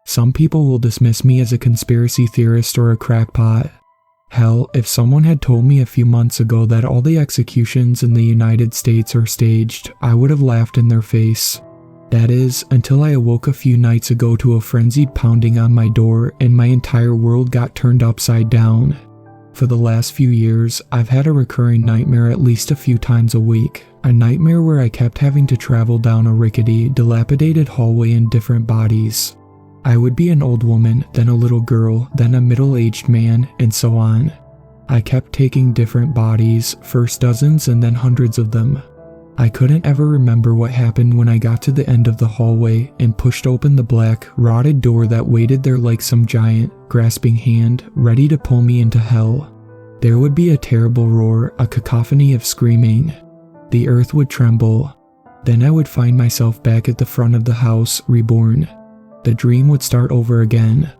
Some people will dismiss me as a conspiracy theorist or a crackpot. Hell, if someone had told me a few months ago that all the executions in the United States are staged, I would have laughed in their face. That is, until I awoke a few nights ago to a frenzied pounding on my door and my entire world got turned upside down. For the last few years, I've had a recurring nightmare at least a few times a week. A nightmare where I kept having to travel down a rickety, dilapidated hallway in different bodies. I would be an old woman, then a little girl, then a middle-aged man, and so on. I kept taking different bodies, first dozens and then hundreds of them. I couldn't ever remember what happened when I got to the end of the hallway and pushed open the black, rotted door that waited there like some giant, grasping hand, ready to pull me into hell. There would be a terrible roar, a cacophony of screaming. The earth would tremble. Then I would find myself back at the front of the house, reborn. The dream would start over again.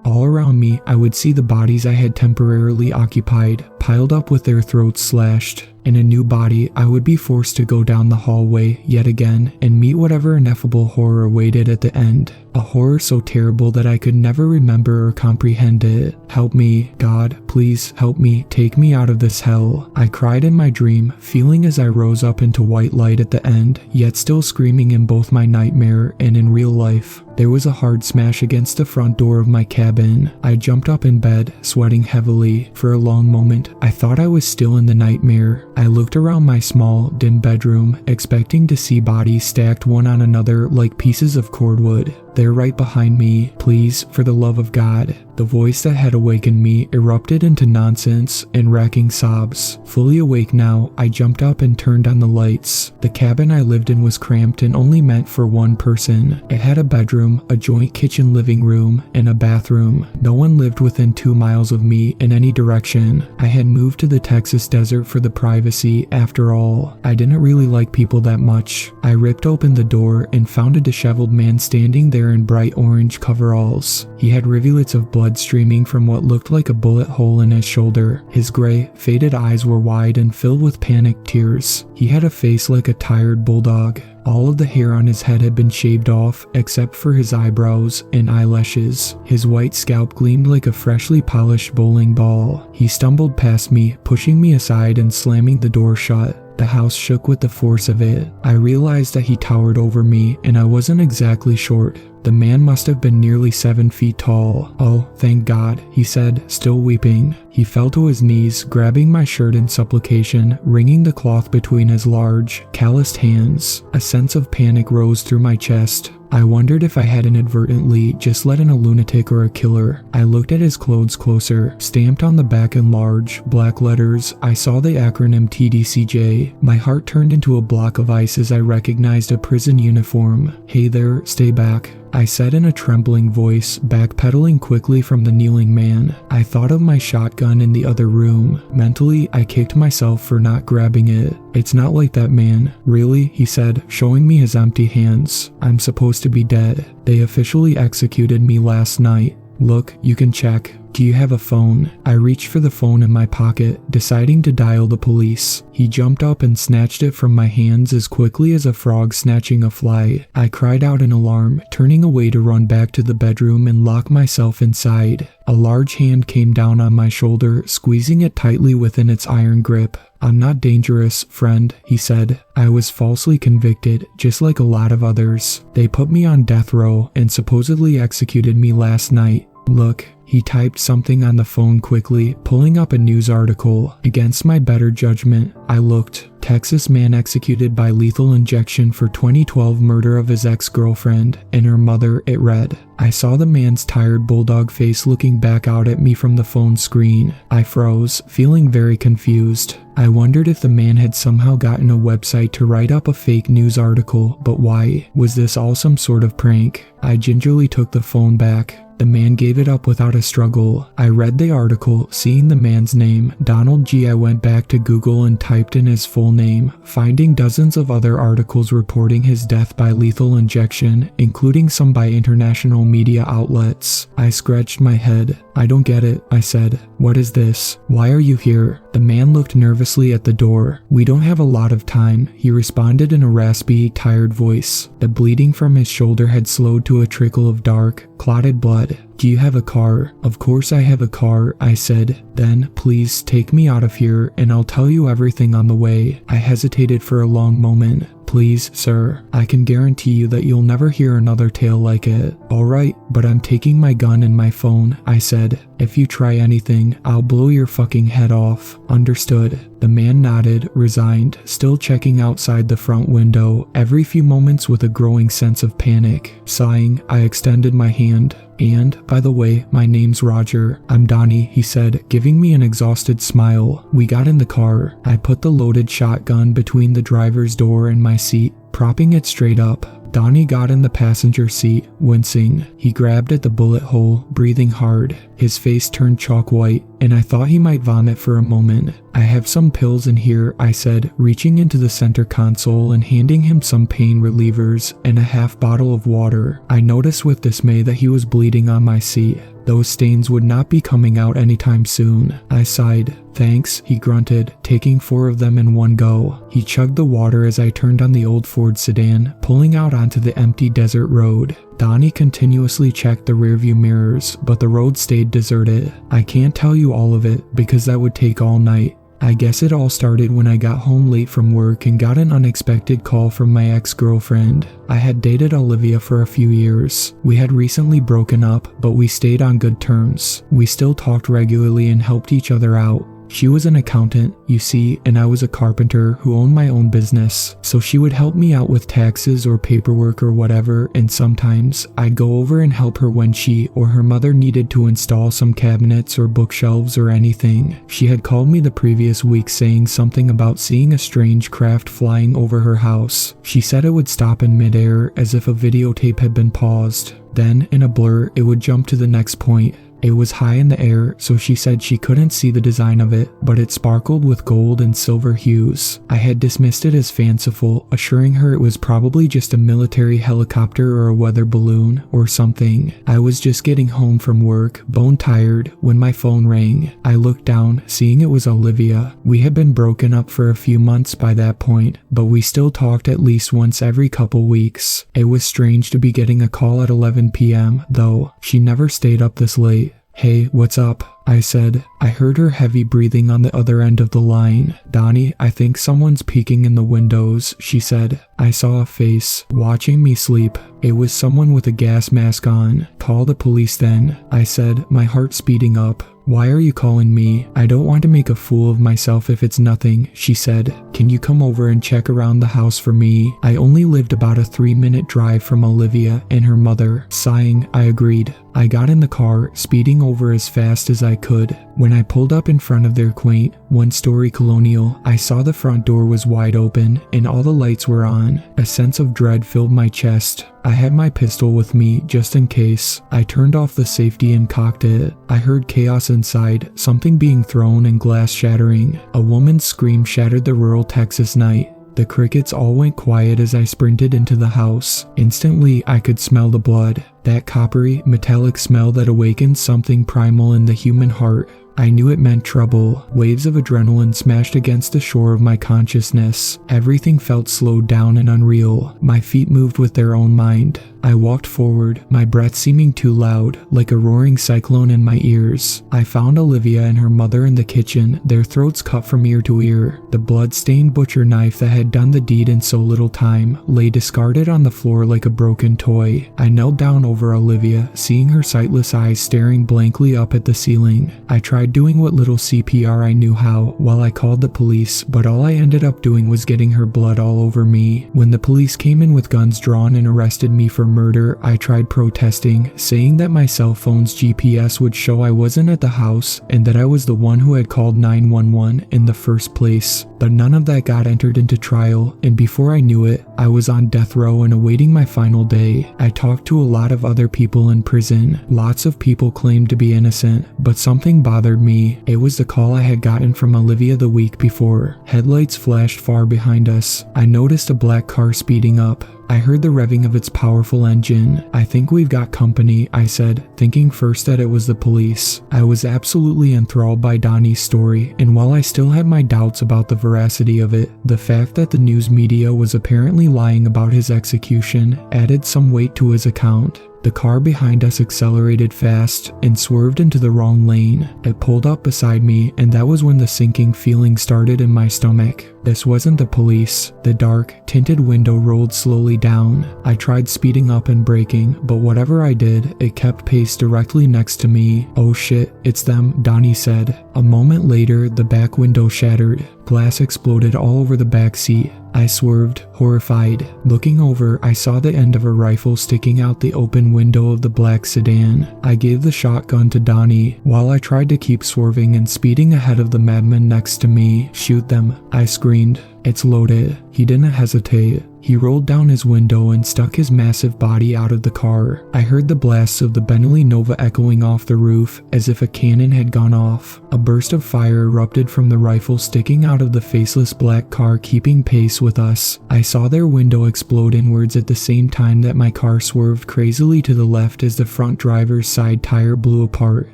All around me, I would see the bodies I had temporarily occupied, piled up with their throats slashed. In a new body, I would be forced to go down the hallway yet again and meet whatever ineffable horror awaited at the end. A horror so terrible that I could never remember or comprehend it. Help me, God, please help me, take me out of this hell. I cried in my dream, feeling as I rose up into white light at the end, yet still screaming in both my nightmare and in real life. There was a hard smash against the front door of my cabin. I jumped up in bed, sweating heavily. For a long moment, I thought I was still in the nightmare. I looked around my small, dim bedroom, expecting to see bodies stacked one on another like pieces of cordwood. They're right behind me. Please, for the love of God. The voice that had awakened me erupted into nonsense and racking sobs. Fully awake now, I jumped up and turned on the lights. The cabin I lived in was cramped and only meant for one person. It had a bedroom, a joint kitchen living room, and a bathroom. No one lived within 2 miles of me in any direction. I had moved to the Texas desert for the privacy after all. I didn't really like people that much. I ripped open the door and found a disheveled man standing there in bright orange coveralls. He had rivulets of blood streaming from what looked like a bullet hole in his shoulder. His gray, faded eyes were wide and filled with panicked tears. He had a face like a tired bulldog. All of the hair on his head had been shaved off, except for his eyebrows and eyelashes. His white scalp gleamed like a freshly polished bowling ball. He stumbled past me, pushing me aside and slamming the door shut. The house shook with the force of it. I realized that he towered over me, and I wasn't exactly short. The man must have been nearly 7 feet tall. "Oh, thank God," he said, still weeping. He fell to his knees, grabbing my shirt in supplication, wringing the cloth between his large, calloused hands. A sense of panic rose through my chest. I wondered if I had inadvertently just let in a lunatic or a killer. I looked at his clothes closer. Stamped on the back in large, black letters, I saw the acronym TDCJ. My heart turned into a block of ice as I recognized a prison uniform. "Hey there, stay back," I said in a trembling voice, backpedaling quickly from the kneeling man. I thought of my shotgun in the other room. Mentally, I kicked myself for not grabbing it. "It's not like that, man. Really?" he said, showing me his empty hands. "I'm supposed to be dead. They officially executed me last night. Look, you can check. Do you have a phone?" I reached for the phone in my pocket, deciding to dial the police. He jumped up and snatched it from my hands as quickly as a frog snatching a fly. I cried out in alarm, turning away to run back to the bedroom and lock myself inside. A large hand came down on my shoulder, squeezing it tightly within its iron grip. "I'm not dangerous, friend," he said. "I was falsely convicted, just like a lot of others. They put me on death row and supposedly executed me last night. Look." He typed something on the phone quickly, pulling up a news article. Against my better judgment, I looked. Texas man executed by lethal injection for 2012 murder of his ex-girlfriend and her mother, it read. I saw the man's tired bulldog face looking back out at me from the phone screen. I froze, feeling very confused. I wondered if the man had somehow gotten a website to write up a fake news article, but why? Was this all some sort of prank? I gingerly took the phone back. The man gave it up without a struggle. I read the article, seeing the man's name, Donald G. I went back to Google and typed in his full name, finding dozens of other articles reporting his death by lethal injection, including some by international media outlets. I scratched my head. I don't get it, I said. What is this? Why are you here? The man looked nervously at the door. We don't have a lot of time, he responded in a raspy, tired voice. The bleeding from his shoulder had slowed to a trickle of dark, clotted blood. Do you have a car? Of course I have a car, I said. Then, please take me out of here and I'll tell you everything on the way. I hesitated for a long moment. Please, sir, I can guarantee you that you'll never hear another tale like it. Alright, but I'm taking my gun and my phone, I said. If you try anything, I'll blow your fucking head off. Understood. The man nodded, resigned, still checking outside the front window, every few moments with a growing sense of panic. Sighing, I extended my hand. And, by the way, my name's Roger. I'm Donnie, he said, giving me an exhausted smile. We got in the car. I put the loaded shotgun between the driver's door and my seat, propping it straight up. Donnie got in the passenger seat, wincing. He grabbed at the bullet hole, breathing hard. His face turned chalk white, and I thought he might vomit for a moment. I have some pills in here, I said, reaching into the center console and handing him some pain relievers and a half bottle of water. I noticed with dismay that he was bleeding on my seat. Those stains would not be coming out anytime soon. I sighed. Thanks, he grunted, taking 4 of them in one go. He chugged the water as I turned on the old Ford sedan, pulling out onto the empty desert road. Donnie continuously checked the rearview mirrors, but the road stayed deserted. I can't tell you all of it, because that would take all night. I guess it all started when I got home late from work and got an unexpected call from my ex-girlfriend. I had dated Olivia for a few years. We had recently broken up, but we stayed on good terms. We still talked regularly and helped each other out. She was an accountant, you see, and I was a carpenter who owned my own business, so she would help me out with taxes or paperwork or whatever, and sometimes I'd go over and help her when she or her mother needed to install some cabinets or bookshelves or anything. She had called me the previous week saying something about seeing a strange craft flying over her house. She said it would stop in midair as if a videotape had been paused. Then, in a blur, it would jump to the next point. It was high in the air, so she said she couldn't see the design of it, but it sparkled with gold and silver hues. I had dismissed it as fanciful, assuring her it was probably just a military helicopter or a weather balloon or something. I was just getting home from work, bone tired, when my phone rang. I looked down, seeing it was Olivia. We had been broken up for a few months by that point, but we still talked at least once every couple weeks. It was strange to be getting a call at 11 p.m., though. She never stayed up this late. Hey, what's up? I said. I heard her heavy breathing on the other end of the line. Donnie, I think someone's peeking in the windows, she said. I saw a face, watching me sleep. It was someone with a gas mask on. Call the police then, I said, my heart speeding up. Why are you calling me? I don't want to make a fool of myself if it's nothing, she said. Can you come over and check around the house for me? I only lived about a 3-minute drive from Olivia and her mother. Sighing, I agreed. I got in the car, speeding over as fast as I could. When I pulled up in front of their quaint, one-story colonial, I saw the front door was wide open and all the lights were on. A sense of dread filled my chest. I had my pistol with me just in case. I turned off the safety and cocked it. I heard chaos inside, something being thrown and glass shattering. A woman's scream shattered the rural Texas night. The crickets all went quiet as I sprinted into the house. Instantly, I could smell the blood. That coppery, metallic smell that awakens something primal in the human heart. I knew it meant trouble. Waves of adrenaline smashed against the shore of my consciousness. Everything felt slowed down and unreal. My feet moved with their own mind. I walked forward, my breath seeming too loud, like a roaring cyclone in my ears. I found Olivia and her mother in the kitchen, their throats cut from ear to ear. The blood-stained butcher knife that had done the deed in so little time lay discarded on the floor like a broken toy. I knelt down over Olivia, seeing her sightless eyes staring blankly up at the ceiling. I tried doing what little CPR I knew how while I called the police, but all I ended up doing was getting her blood all over me. When the police came in with guns drawn and arrested me for murder, I tried protesting, saying that my cell phone's GPS would show I wasn't at the house and that I was the one who had called 911 in the first place. But none of that got entered into trial, and before I knew it, I was on death row and awaiting my final day. I talked to a lot of of other people in prison. Lots of people claimed to be innocent, but something bothered me. It was the call I had gotten from Olivia the week before. Headlights flashed far behind us. I noticed a black car speeding up. I heard the revving of its powerful engine. "I think we've got company," I said, thinking first that it was the police. I was absolutely enthralled by Donnie's story, and while I still had my doubts about the veracity of it, the fact that the news media was apparently lying about his execution added some weight to his account. The car behind us accelerated fast and swerved into the wrong lane. It pulled up beside me, and that was when the sinking feeling started in my stomach. This wasn't the police. The dark, tinted window rolled slowly down. I tried speeding up and braking, but whatever I did, it kept pace directly next to me. "Oh shit, it's them," Donnie said. A moment later, the back window shattered. Glass exploded all over the back seat. I swerved, horrified. Looking over, I saw the end of a rifle sticking out the open window of the black sedan. I gave the shotgun to Donnie, while I tried to keep swerving and speeding ahead of the madmen next to me. "Shoot them," I screamed. "It's loaded." He didn't hesitate. He rolled down his window and stuck his massive body out of the car. I heard the blasts of the Bentley Nova echoing off the roof as if a cannon had gone off. A burst of fire erupted from the rifle sticking out of the faceless black car, keeping pace with us. I saw their window explode inwards at the same time that my car swerved crazily to the left as the front driver's side tire blew apart.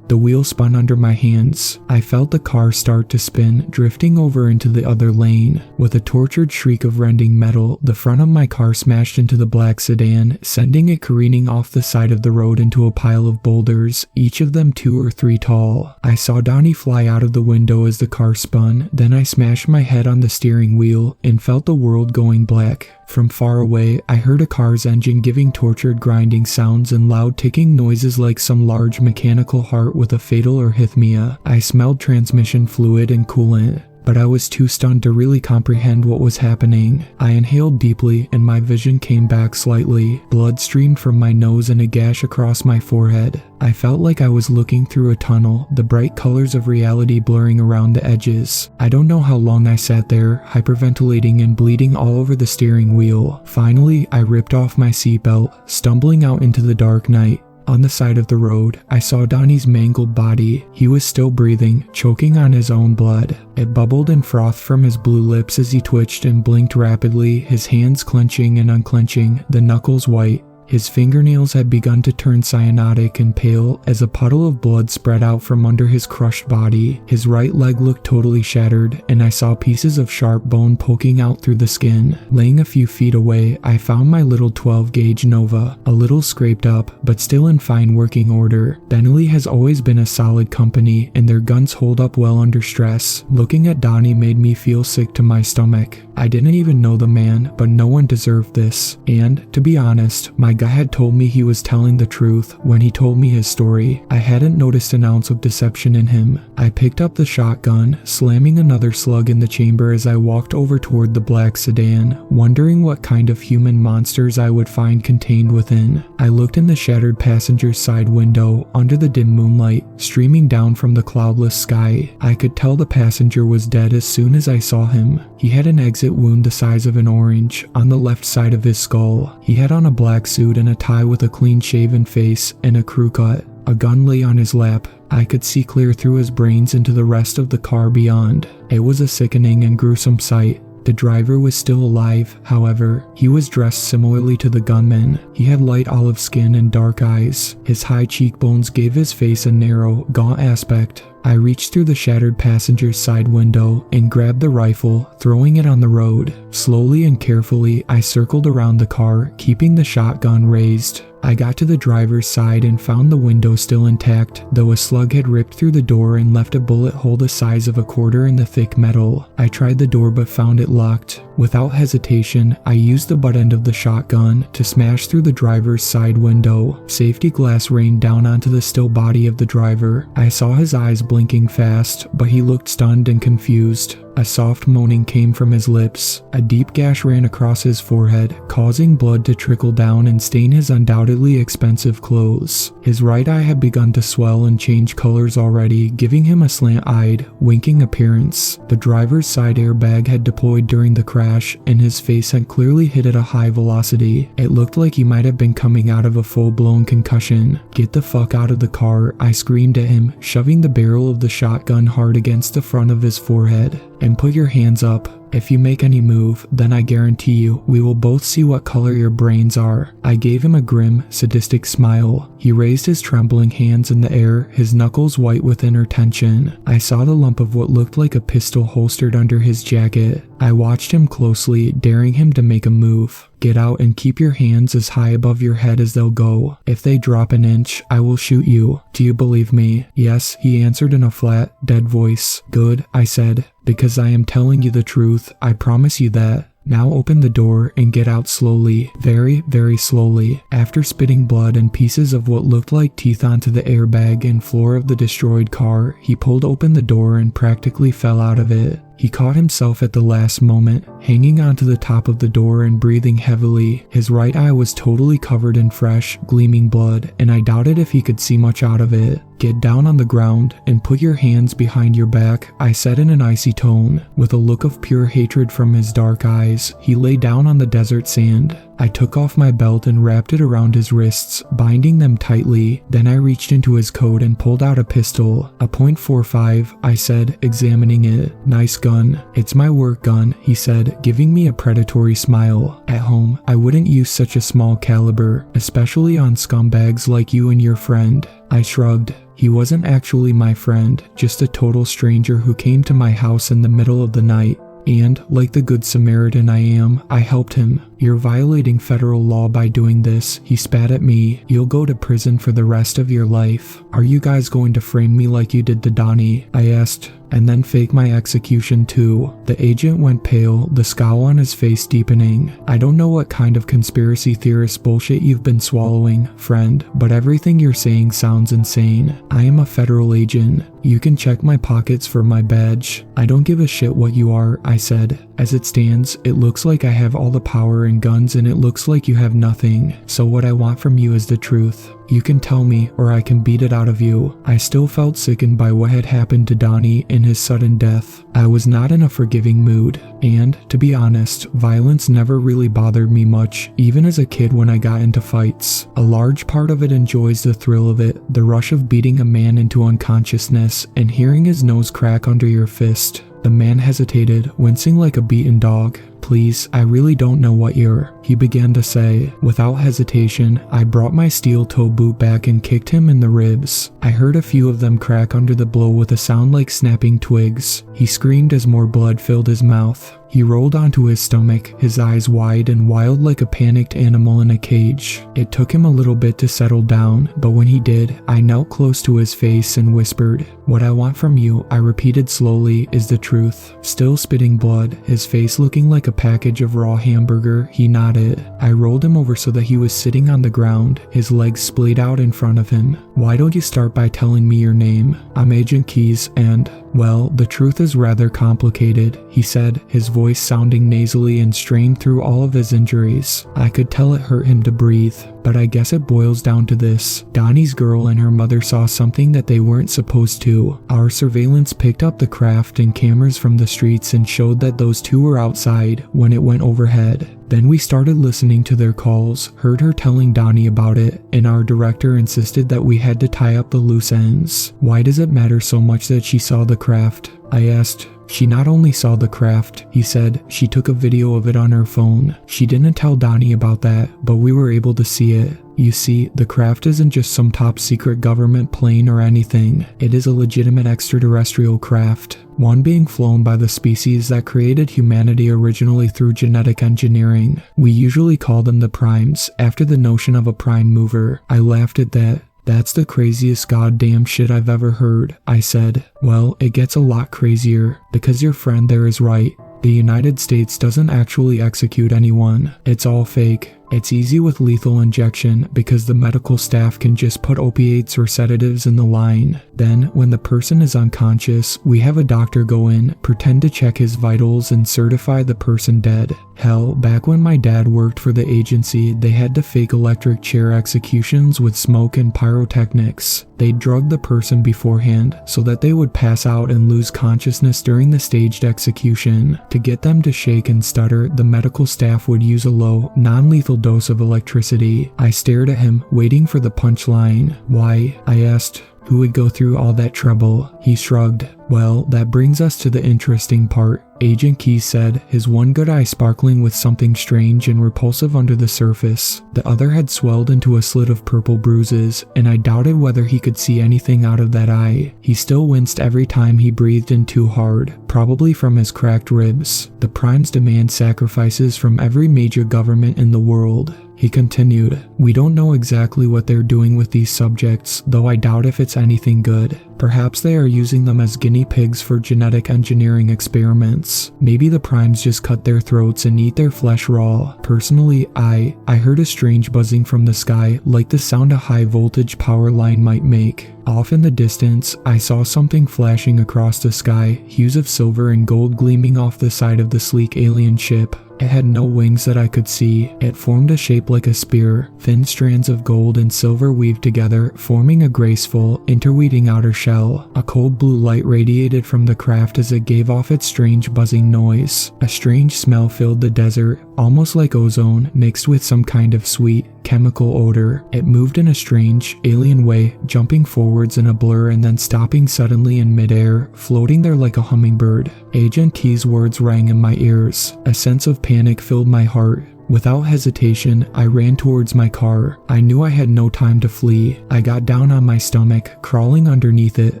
The wheel spun under my hands. I felt the car start to spin, drifting over into the other lane. With a tortured shriek of rending metal, the front of my car smashed into the black sedan, sending it careening off the side of the road into a pile of boulders, each of them 2 or 3 tall. I saw Donnie fly out of the window as the car spun, then I smashed my head on the steering wheel and felt the world going black. From far away, I heard a car's engine giving tortured grinding sounds and loud ticking noises like some large mechanical heart with a fatal arrhythmia. I smelled transmission fluid and coolant, but I was too stunned to really comprehend what was happening. I inhaled deeply and my vision came back slightly. Blood streamed from my nose and a gash across my forehead. I felt like I was looking through a tunnel, the bright colors of reality blurring around the edges. I don't know how long I sat there, hyperventilating and bleeding all over the steering wheel. Finally, I ripped off my seatbelt, stumbling out into the dark night. On the side of the road, I saw Donnie's mangled body. He was still breathing, choking on his own blood. It bubbled and frothed from his blue lips as he twitched and blinked rapidly, his hands clenching and unclenching, the knuckles white. His fingernails had begun to turn cyanotic and pale as a puddle of blood spread out from under his crushed body. His right leg looked totally shattered, and I saw pieces of sharp bone poking out through the skin. Laying a few feet away, I found my little 12-gauge Nova, a little scraped up, but still in fine working order. Bentley has always been a solid company, and their guns hold up well under stress. Looking at Donnie made me feel sick to my stomach. I didn't even know the man, but no one deserved this. And, to be honest, my guy had told me he was telling the truth when he told me his story. I hadn't noticed an ounce of deception in him. I picked up the shotgun, slamming another slug in the chamber as I walked over toward the black sedan, wondering what kind of human monsters I would find contained within. I looked in the shattered passenger's side window, under the dim moonlight, streaming down from the cloudless sky. I could tell the passenger was dead as soon as I saw him. He had an exit wound the size of an orange on the left side of his skull. He had on a black suit and a tie with a clean-shaven face and a crew cut. A gun lay on his lap. I could see clear through his brains into the rest of the car beyond. It was a sickening and gruesome sight. The driver was still alive, however. He was dressed similarly to the gunman. He had light olive skin and dark eyes. His high cheekbones gave his face a narrow, gaunt aspect. I reached through the shattered passenger's side window and grabbed the rifle, throwing it on the road. Slowly and carefully, I circled around the car, keeping the shotgun raised. I got to the driver's side and found the window still intact, though a slug had ripped through the door and left a bullet hole the size of a quarter in the thick metal. I tried the door but found it locked. Without hesitation, I used the butt end of the shotgun to smash through the driver's side window. Safety glass rained down onto the still body of the driver. I saw his eyes blinking fast, but he looked stunned and confused. A soft moaning came from his lips. A deep gash ran across his forehead, causing blood to trickle down and stain his undoubtedly expensive clothes. His right eye had begun to swell and change colors already, giving him a slant-eyed, winking appearance. The driver's side airbag had deployed during the crash, and his face had clearly hit at a high velocity. It looked like he might have been coming out of a full-blown concussion. "Get the fuck out of the car," I screamed at him, shoving the barrel of the shotgun hard against the front of his forehead. "And put your hands up. If you make any move, then I guarantee you, we will both see what color your brains are." I gave him a grim, sadistic smile. He raised his trembling hands in the air, his knuckles white with inner tension. I saw the lump of what looked like a pistol holstered under his jacket. I watched him closely, daring him to make a move. "Get out and keep your hands as high above your head as they'll go. If they drop an inch, I will shoot you. Do you believe me?" "Yes," he answered in a flat, dead voice. "Good," I said, "because I am telling you the truth. I promise you that. Now open the door and get out slowly, very, very slowly." After spitting blood and pieces of what looked like teeth onto the airbag and floor of the destroyed car, he pulled open the door and practically fell out of it. He caught himself at the last moment, hanging onto the top of the door and breathing heavily. His right eye was totally covered in fresh, gleaming blood, and I doubted if he could see much out of it. "Get down on the ground and put your hands behind your back," I said in an icy tone. With a look of pure hatred from his dark eyes, he lay down on the desert sand. I took off my belt and wrapped it around his wrists, binding them tightly. Then I reached into his coat and pulled out a pistol. "A .45, I said, examining it. "Nice gun." "It's my work gun," he said, giving me a predatory smile. "At home, I wouldn't use such a small caliber, especially on scumbags like you and your friend." I shrugged. He wasn't actually my friend, just a total stranger who came to my house in the middle of the night. And, like the good Samaritan I am, I helped him. "You're violating federal law by doing this," he spat at me. "You'll go to prison for the rest of your life." "Are you guys going to frame me like you did to Donnie?" I asked. "And then fake my execution too?" The agent went pale, the scowl on his face deepening. "I don't know what kind of conspiracy theorist bullshit you've been swallowing, friend, but everything you're saying sounds insane. I am a federal agent. You can check my pockets for my badge. I don't give a shit what you are," I said. "As it stands, it looks like I have all the power and guns, and it looks like you have nothing. So what I want from you is the truth. You can tell me, or I can beat it out of you." I still felt sickened by what had happened to Donnie and his sudden death. I was not in a forgiving mood, and, to be honest, violence never really bothered me much, even as a kid when I got into fights. A large part of it enjoys the thrill of it, the rush of beating a man into unconsciousness and hearing his nose crack under your fist. The man hesitated, wincing like a beaten dog. "Please, I really don't know what you're," he began to say. Without hesitation, I brought my steel-toe boot back and kicked him in the ribs. I heard a few of them crack under the blow with a sound like snapping twigs. He screamed as more blood filled his mouth. He rolled onto his stomach, his eyes wide and wild like a panicked animal in a cage. It took him a little bit to settle down, but when he did, I knelt close to his face and whispered, "What I want from you," I repeated slowly, "is the truth." Still spitting blood, his face looking like a package of raw hamburger, he nodded. I rolled him over so that he was sitting on the ground, his legs splayed out in front of him. "Why don't you start by telling me your name?" "I'm Agent Keys and, well, the truth is rather complicated," he said, his voice sounding nasally and strained through all of his injuries. I could tell it hurt him to breathe, but I guess it boils down to this. Donnie's girl and her mother saw something that they weren't supposed to. Our surveillance picked up the craft and cameras from the streets and showed that those two were outside when it went overhead. Then we started listening to their calls, heard her telling Donnie about it, and our director insisted that we had to tie up the loose ends. "Why does it matter so much that she saw the craft?" I asked. "She not only saw the craft," he said, "she took a video of it on her phone. She didn't tell Donnie about that, but we were able to see it. You see, the craft isn't just some top secret government plane or anything. It is a legitimate extraterrestrial craft, one being flown by the species that created humanity originally through genetic engineering. We usually call them the primes, after the notion of a prime mover." I laughed at that. "That's the craziest goddamn shit I've ever heard," I said. "Well, it gets a lot crazier, because your friend there is right. The United States doesn't actually execute anyone. It's all fake. It's easy with lethal injection because the medical staff can just put opiates or sedatives in the line. Then, when the person is unconscious, we have a doctor go in, pretend to check his vitals, and certify the person dead. Hell, back when my dad worked for the agency, they had to fake electric chair executions with smoke and pyrotechnics. They drugged the person beforehand so that they would pass out and lose consciousness during the staged execution. To get them to shake and stutter, the medical staff would use a low, non-lethal dose of electricity. I stared at him, waiting for the punchline. Why? I asked. Who would go through all that trouble? He shrugged. Well, that brings us to the interesting part. Agent Keys said, his one good eye sparkling with something strange and repulsive under the surface. The other had swelled into a slit of purple bruises, and I doubted whether he could see anything out of that eye. He still winced every time he breathed in too hard, probably from his cracked ribs. The primes demand sacrifices from every major government in the world. He continued, we don't know exactly what they're doing with these subjects, though I doubt if it's anything good. Perhaps they are using them as guinea pigs for genetic engineering experiments. Maybe the primes just cut their throats and eat their flesh raw. Personally, I heard a strange buzzing from the sky, like the sound a high voltage power line might make. Off in the distance, I saw something flashing across the sky, hues of silver and gold gleaming off the side of the sleek alien ship. It had no wings that I could see. It formed a shape like a spear, thin strands of gold and silver weaved together, forming a graceful, interweaving outer shell. A cold blue light radiated from the craft as it gave off its strange buzzing noise. A strange smell filled the desert, almost like ozone, mixed with some kind of sweet, chemical odor. It moved in a strange, alien way, jumping forwards in a blur and then stopping suddenly in midair, floating there like a hummingbird. Agent Key's words rang in my ears. A sense of panic filled my heart. Without hesitation, I ran towards my car. I knew I had no time to flee. I got down on my stomach, crawling underneath it,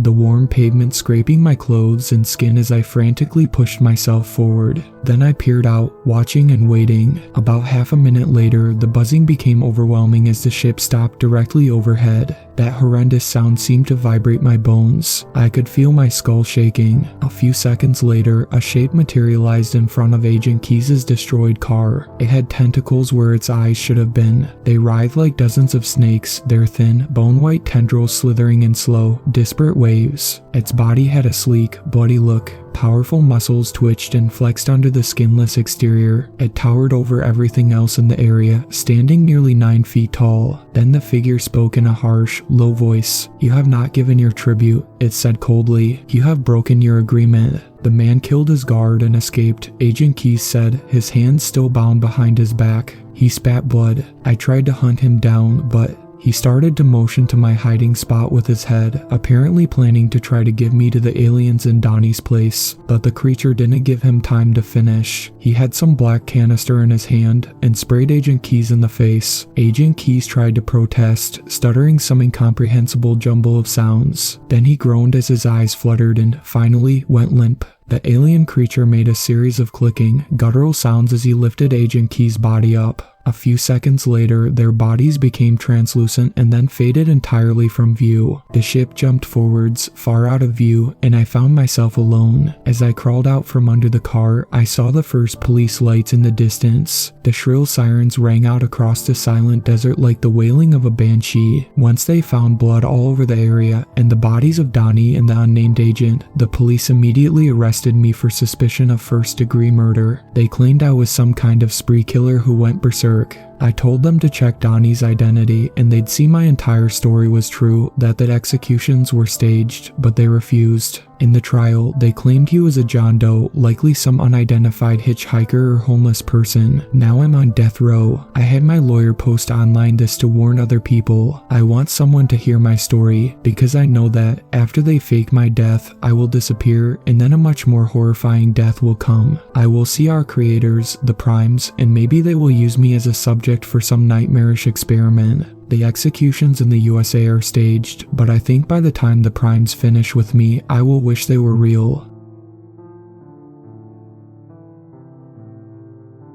the warm pavement scraping my clothes and skin as I frantically pushed myself forward. Then I peered out, watching and waiting. About half a minute later, the buzzing became overwhelming as the ship stopped directly overhead. That horrendous sound seemed to vibrate my bones. I could feel my skull shaking. A few seconds later, a shape materialized in front of Agent Keys' destroyed car. It had tentacles where its eyes should have been. They writhed like dozens of snakes, their thin, bone-white tendrils slithering in slow, disparate waves. Its body had a sleek, bloody look. Powerful muscles twitched and flexed under the skinless exterior. It towered over everything else in the area, standing nearly 9 feet tall. Then the figure spoke in a harsh, low voice. "You have not given your tribute," it said coldly. "You have broken your agreement." The man killed his guard and escaped, Agent Keys said, his hands still bound behind his back. He spat blood. I tried to hunt him down, but he started to motion to my hiding spot with his head, apparently planning to try to give me to the aliens in Donnie's place, but the creature didn't give him time to finish. He had some black canister in his hand and sprayed Agent Keys in the face. Agent Keys tried to protest, stuttering some incomprehensible jumble of sounds. Then he groaned as his eyes fluttered and, finally, went limp. The alien creature made a series of clicking, guttural sounds as he lifted Agent Keys' body up. A few seconds later, their bodies became translucent and then faded entirely from view. The ship jumped forwards, far out of view, and I found myself alone. As I crawled out from under the car, I saw the first police lights in the distance. The shrill sirens rang out across the silent desert like the wailing of a banshee. Once they found blood all over the area and the bodies of Donnie and the unnamed agent, the police immediately arrested me for suspicion of first-degree murder. They claimed I was some kind of spree killer who went berserk. I told them to check Donnie's identity and they'd see my entire story was true, that the executions were staged, but they refused. In the trial, they claimed he was a John Doe, likely some unidentified hitchhiker or homeless person. Now I'm on death row. I had my lawyer post online this to warn other people. I want someone to hear my story, because I know that, after they fake my death, I will disappear, and then a much more horrifying death will come. I will see our creators, the primes, and maybe they will use me as a subject for some nightmarish experiment. The executions in the USA are staged, but I think by the time the primes finish with me, I will wish they were real.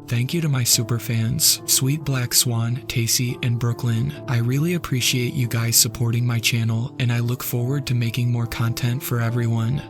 Thank you to my superfans, Sweet Black Swan, Tacy, and Brooklyn. I really appreciate you guys supporting my channel, and I look forward to making more content for everyone.